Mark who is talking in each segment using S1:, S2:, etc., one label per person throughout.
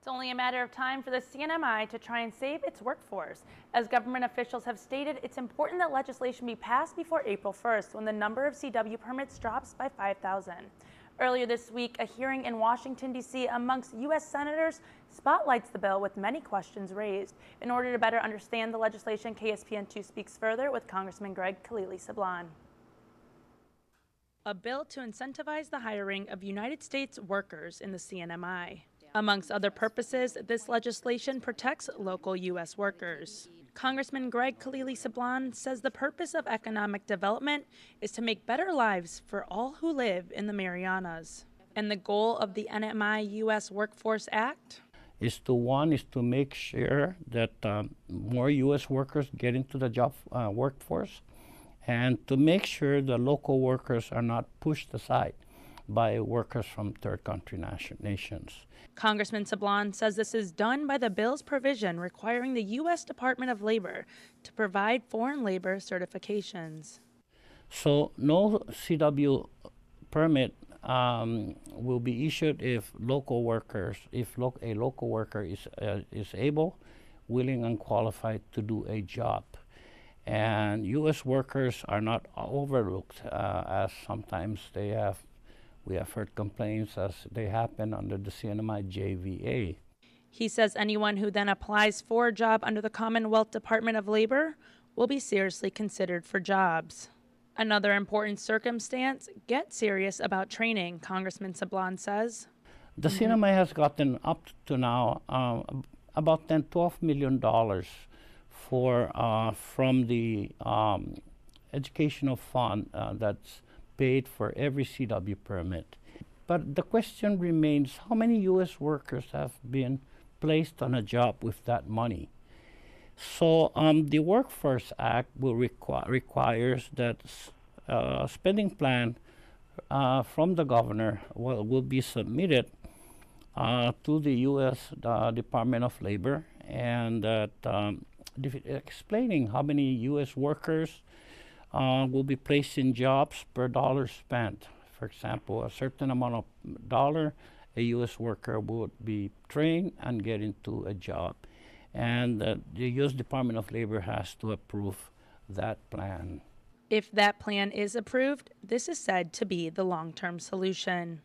S1: It's only a matter of time for the CNMI to try and save its workforce. As government officials have stated, it's important that legislation be passed before April 1st, when the number of CW permits drops by 5,000. Earlier this week, a hearing in Washington, D.C. amongst U.S. senators spotlights the bill with many questions raised. In order to better understand the legislation, KSPN2 speaks further with Congressman Gregorio Sablan. A bill to incentivize the hiring of United States workers in the CNMI. Amongst other purposes, this legislation protects local U.S. workers. Congressman Gregorio Sablan says the purpose of economic development is to make better lives for all who live in the Marianas. And the goal of the NMI U.S. Workforce Act?
S2: Is to make sure that more U.S. workers get into the job workforce, and to make sure the local workers are not pushed aside by workers from third country nations.
S1: Congressman Sablan says this is done by the bill's provision requiring the U.S. Department of Labor to provide foreign labor certifications.
S2: So no CW permit will be issued if local workers, a local worker is able, willing, and qualified to do a job. And U.S. workers are not overlooked, as sometimes we have heard complaints as they happen under the CNMI JVA.
S1: He says anyone who then applies for a job under the Commonwealth Department of Labor will be seriously considered for jobs. Another important circumstance, get serious about training, Congressman Sablan says.
S2: The CNMI has gotten up to now about $12 million from the educational fund that's paid for every CW permit. But the question remains, how many U.S. workers have been placed on a job with that money? So the Workforce Act will requires that spending plan from the governor will be submitted to the U.S. Department of Labor, and that explaining how many U.S. workers will be placed in jobs per dollar spent. For example, a certain amount of dollar, a U.S. worker would be trained and get into a job. And the U.S. Department of Labor has to approve that plan.
S1: If that plan is approved, this is said to be the long-term solution.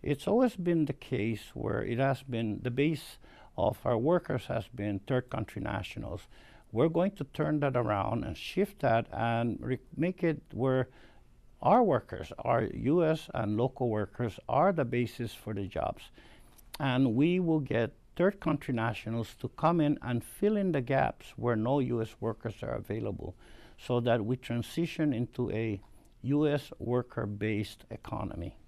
S2: It's always been the case where it has been the base of our workers has been third country nationals. We're going to turn that around and shift that and make it where our workers, our U.S. and local workers, are the basis for the jobs. And we will get third country nationals to come in and fill in the gaps where no U.S. workers are available, so that we transition into a U.S. worker-based economy.